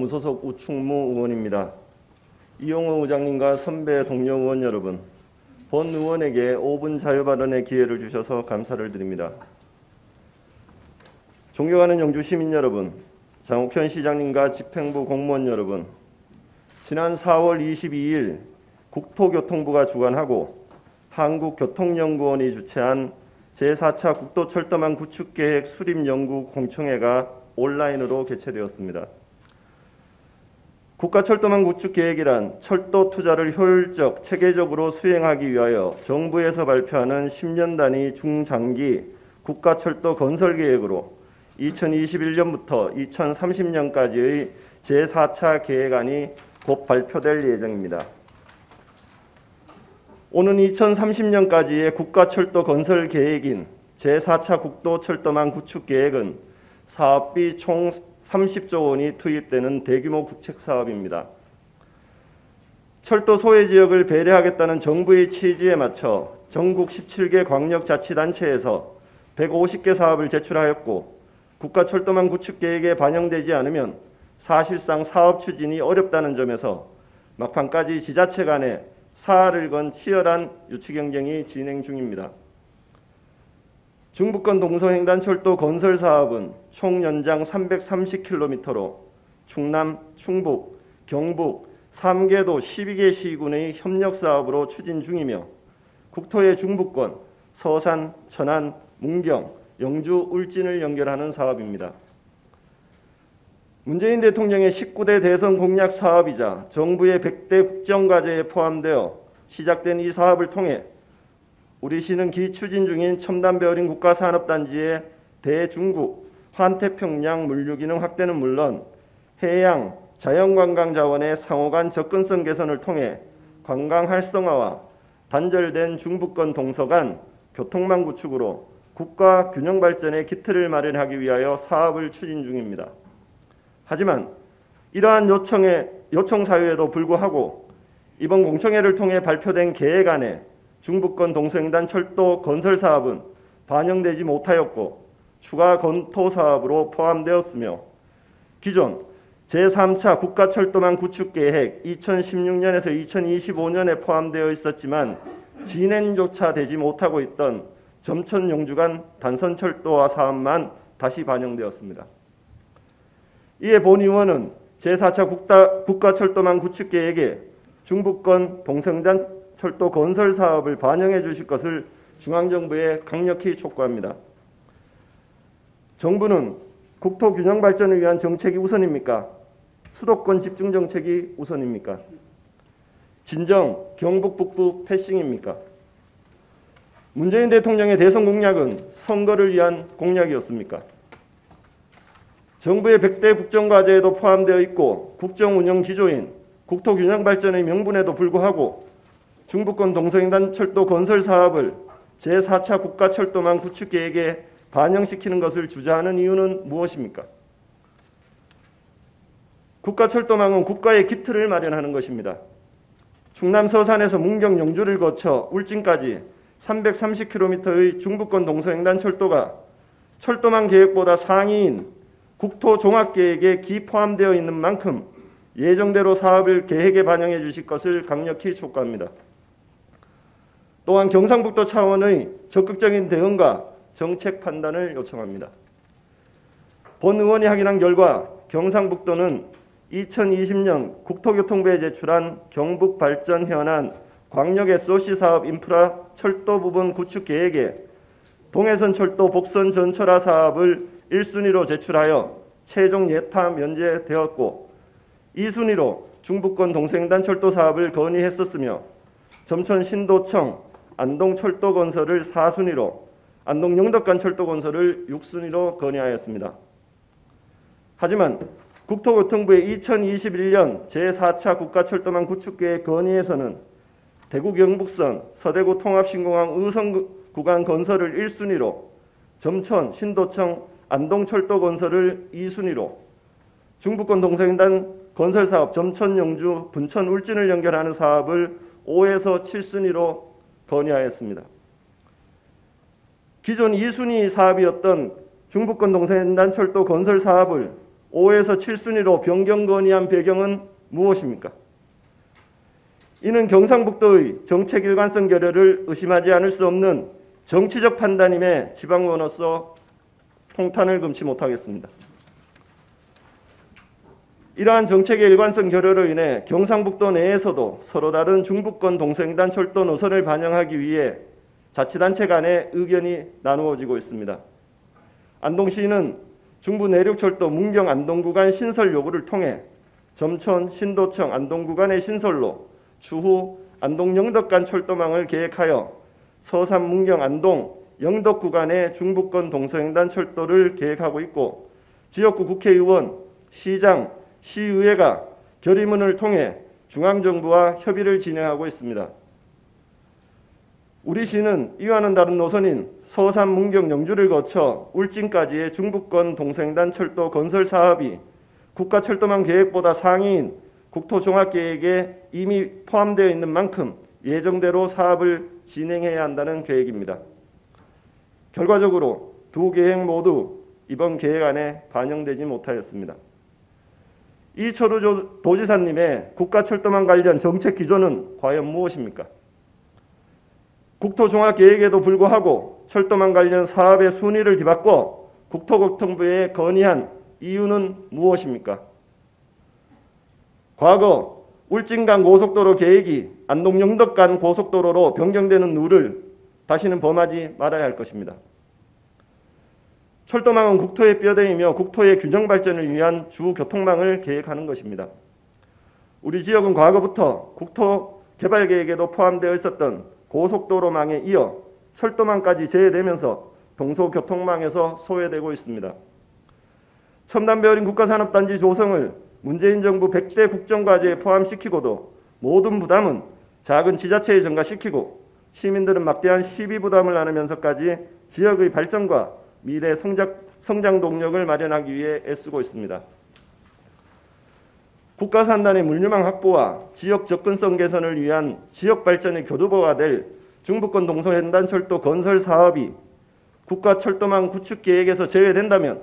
무소속 우충무 의원입니다. 이용호 의장님과 선배 동료 의원 여러분, 본 의원에게 5분 자유발언의 기회를 주셔서 감사를 드립니다. 존경하는 영주 시민 여러분, 장옥현 시장님과 집행부 공무원 여러분, 지난 4월 22일 국토교통부가 주관하고 한국교통연구원이 주최한 제4차 국도철도망 구축계획 수립연구 공청회가 온라인으로 개최되었습니다. 국가철도망 구축계획이란 철도 투자를 효율적, 체계적으로 수행하기 위하여 정부에서 발표하는 10년 단위 중장기 국가철도 건설계획으로 2021년부터 2030년까지의 제4차 계획안이 곧 발표될 예정입니다. 오는 2030년까지의 국가철도 건설 계획인 제4차 국도철도망 구축계획은 사업비 총 30조 원이 투입되는 대규모 국책사업입니다. 철도 소외지역을 배려하겠다는 정부의 취지에 맞춰 전국 17개 광역자치단체에서 150개 사업을 제출하였고, 국가철도망 구축계획에 반영되지 않으면 사실상 사업 추진이 어렵다는 점에서 막판까지 지자체 간에 사활을 건 치열한 유치 경쟁이 진행 중입니다. 중부권 동서횡단철도 건설 사업은 총 연장 330km로 충남, 충북, 경북 3개도 12개 시군의 협력 사업으로 추진 중이며, 국토의 중부권, 서산, 천안, 문경, 영주, 울진을 연결하는 사업입니다. 문재인 대통령의 19대 대선 공약 사업이자 정부의 100대 국정과제에 포함되어 시작된 이 사업을 통해 우리 시는 기추진 중인 첨단 베어링 국가산업단지의 대중국, 환태평양 물류기능 확대는 물론 해양, 자연관광 자원의 상호간 접근성 개선을 통해 관광 활성화와 단절된 중부권 동서 간 교통망 구축으로 국가 균형 발전의 기틀을 마련하기 위하여 사업을 추진 중입니다. 하지만 이러한 요청 사유에도 불구하고 이번 공청회를 통해 발표된 계획안에 중부권 동서횡단 철도 건설 사업은 반영되지 못하였고 추가 검토 사업으로 포함되었으며, 기존 제3차 국가철도망 구축계획 2016년에서 2025년에 포함되어 있었지만 진행조차 되지 못하고 있던 점천 영주 간 단선철도화 사업만 다시 반영되었습니다. 이에 본 의원은 제4차 국가철도망 구축계획에 중부권 동서횡단 철도 건설 사업을 반영해 주실 것을 중앙정부에 강력히 촉구합니다. 정부는 국토 균형 발전을 위한 정책이 우선입니까? 수도권 집중 정책이 우선입니까? 진정 경북 북부 패싱입니까? 문재인 대통령의 대선 공약은 선거를 위한 공약이었습니까? 정부의 100대 국정과제에도 포함되어 있고 국정 운영 기조인 국토 균형 발전의 명분에도 불구하고 중부권 동서횡단 철도 건설 사업을 제4차 국가철도망 구축계획에 반영시키는 것을 주저하는 이유는 무엇입니까? 국가철도망은 국가의 기틀을 마련하는 것입니다. 충남 서산에서 문경 영주를 거쳐 울진까지 330km의 중부권 동서횡단 철도가 철도망 계획보다 상위인 국토 종합계획에 기포함되어 있는 만큼 예정대로 사업을 계획에 반영해 주실 것을 강력히 촉구합니다. 또한 경상북도 차원의 적극적인 대응과 정책 판단을 요청합니다. 본 의원이 확인한 결과 경상북도는 2020년 국토교통부에 제출한 경북발전 현안 광역 SOC 사업 인프라 철도 부분 구축 계획에 동해선 철도 복선 전철화 사업을 1순위로 제출하여 최종 예타 면제되었고, 2순위로 중부권 동서횡단 철도 사업을 건의했었으며 점천 신도청 안동 철도 건설을 4순위로 안동 영덕간 철도 건설을 6순위로 건의하였습니다. 하지만 국토교통부의 2021년 제4차 국가철도망 구축계획 건의에서는 대구 경북선 서대구 통합신공항 의성 구간 건설을 1순위로 점천 신도청 안동 철도 건설을 2순위로 중부권 동서횡단 건설사업 점천 영주 분천 울진을 연결하는 사업을 5에서 7순위로 건의하였습니다. 기존 2순위 사업이었던 중부권 동서횡단 철도 건설 사업을 5에서 7순위로 변경 건의한 배경은 무엇입니까? 이는 경상북도의 정책 일관성 결여를 의심하지 않을 수 없는 정치적 판단임에 지방의원으로서 통탄을 금치 못하겠습니다. 이러한 정책의 일관성 결여로 인해 경상북도 내에서도 서로 다른 중부권 동서횡단 철도 노선을 반영하기 위해 자치단체 간의 의견이 나누어지고 있습니다. 안동시는 중부 내륙철도 문경 안동 구간 신설 요구를 통해 점촌, 신도청, 안동 구간의 신설로 추후 안동 영덕 간 철도망을 계획하여 서산, 문경, 안동, 영덕 구간의 중부권 동서횡단 철도를 계획하고 있고 지역구 국회의원, 시장, 시의회가 결의문을 통해 중앙정부와 협의를 진행하고 있습니다. 우리 시는 이와는 다른 노선인 서산, 문경, 영주를 거쳐 울진까지의 중부권 동서횡단 철도 건설 사업이 국가철도망 계획보다 상위인 국토종합계획에 이미 포함되어 있는 만큼 예정대로 사업을 진행해야 한다는 계획입니다. 결과적으로 두 계획 모두 이번 계획안에 반영되지 못하였습니다. 이철우 도지사님의 국가철도망 관련 정책 기조는 과연 무엇입니까? 국토종합계획에도 불구하고 철도망 관련 사업의 순위를 뒤바꿔 국토교통부에 건의한 이유는 무엇입니까? 과거 울진 간 고속도로 계획이 안동 영덕 간 고속도로로 변경되는 룰을 다시는 범하지 말아야 할 것입니다. 철도망은 국토의 뼈대이며 국토의 균형 발전을 위한 주 교통망을 계획하는 것입니다. 우리 지역은 과거부터 국토 개발 계획에도 포함되어 있었던 고속도로망에 이어 철도망까지 제외되면서 동서교통망에서 소외되고 있습니다. 첨단배열인 국가산업단지 조성을 문재인 정부 100대 국정과제에 포함시키고도 모든 부담은 작은 지자체에 전가시키고 시민들은 막대한 시비 부담을 안으면서까지 지역의 발전과 미래 성장 동력을 마련하기 위해 애쓰고 있습니다. 국가산단의 물류망 확보와 지역 접근성 개선을 위한 지역 발전의 교두보가 될 중부권 동서횡단철도 건설 사업이 국가철도망 구축 계획에서 제외된다면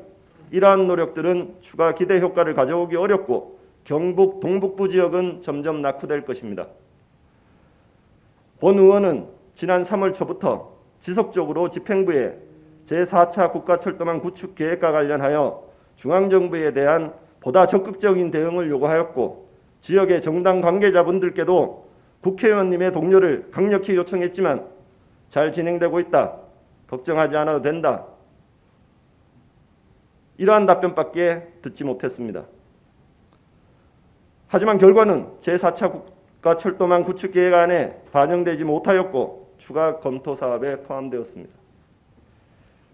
이러한 노력들은 추가 기대 효과를 가져오기 어렵고 경북 동북부 지역은 점점 낙후될 것입니다. 본 의원은 지난 3월 초부터 지속적으로 집행부에 제4차 국가철도망 구축 계획과 관련하여 중앙정부에 대한 보다 적극적인 대응을 요구하였고 지역의 정당 관계자분들께도 국회의원님의 동료를 강력히 요청했지만 잘 진행되고 있다. 걱정하지 않아도 된다. 이러한 답변밖에 듣지 못했습니다. 하지만 결과는 제4차 국가철도망 구축 계획안에 반영되지 못하였고 추가 검토 사업에 포함되었습니다.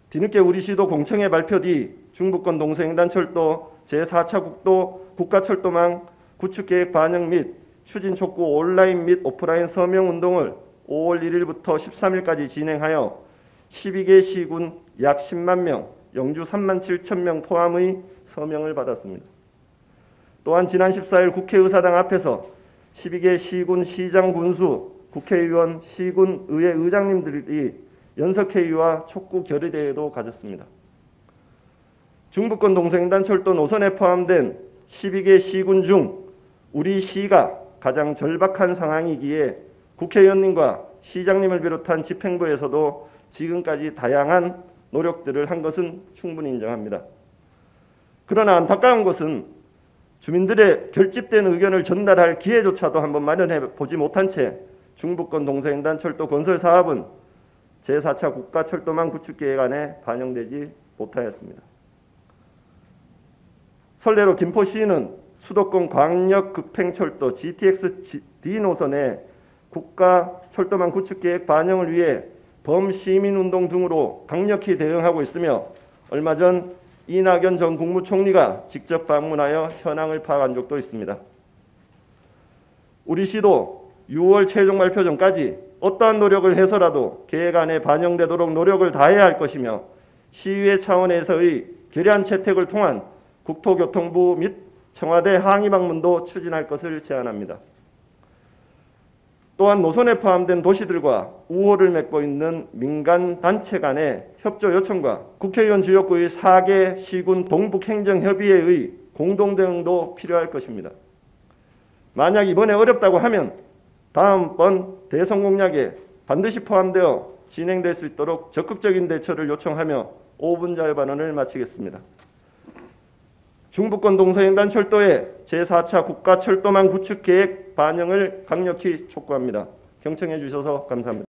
뒤늦게 우리시도 공청회 발표 뒤 중부권 동서횡단철도 제4차 국가철도망 구축계획 반영 및 추진 촉구 온라인 및 오프라인 서명운동을 5월 1일부터 13일까지 진행하여 12개 시군 약 10만 명, 영주 3만 7천 명 포함의 서명을 받았습니다. 또한 지난 14일 국회의사당 앞에서 12개 시군 시장 군수, 국회의원, 시군 의회 의장님들이 연석회의와 촉구 결의대회도 가졌습니다. 중부권 동서횡단철도 노선에 포함된 12개 시군 중 우리 시가 가장 절박한 상황이기에 국회의원님과 시장님을 비롯한 집행부에서도 지금까지 다양한 노력들을 한 것은 충분히 인정합니다. 그러나 안타까운 것은 주민들의 결집된 의견을 전달할 기회조차도 한번 마련해 보지 못한 채 중부권 동서횡단철도 건설 사업은 제4차 국가철도망 구축계획안에 반영되지 못하였습니다. 설례로 김포시는 수도권 광역급행철도 GTX-D 노선의 국가철도망 구축계획 반영을 위해 범시민운동 등으로 강력히 대응하고 있으며 얼마 전 이낙연 전 국무총리가 직접 방문하여 현황을 파악한 적도 있습니다. 우리 시도 6월 최종 발표 전까지 어떠한 노력을 해서라도 계획안에 반영되도록 노력을 다해야 할 것이며 시의회 차원에서의 결의안 채택을 통한 국토교통부 및 청와대 항의 방문도 추진할 것을 제안합니다. 또한 노선에 포함된 도시들과 우호를 맺고 있는 민간단체 간의 협조 요청과 국회의원 지역구의 4개 시군 동북행정협의회의 공동 대응도 필요할 것입니다. 만약 이번에 어렵다고 하면 다음번 대선 공약에 반드시 포함되어 진행될 수 있도록 적극적인 대처를 요청하며 5분 자유발언을 마치겠습니다. 중부권 동서횡단 철도의 제4차 국가철도망 구축 계획 반영을 강력히 촉구합니다. 경청해 주셔서 감사합니다.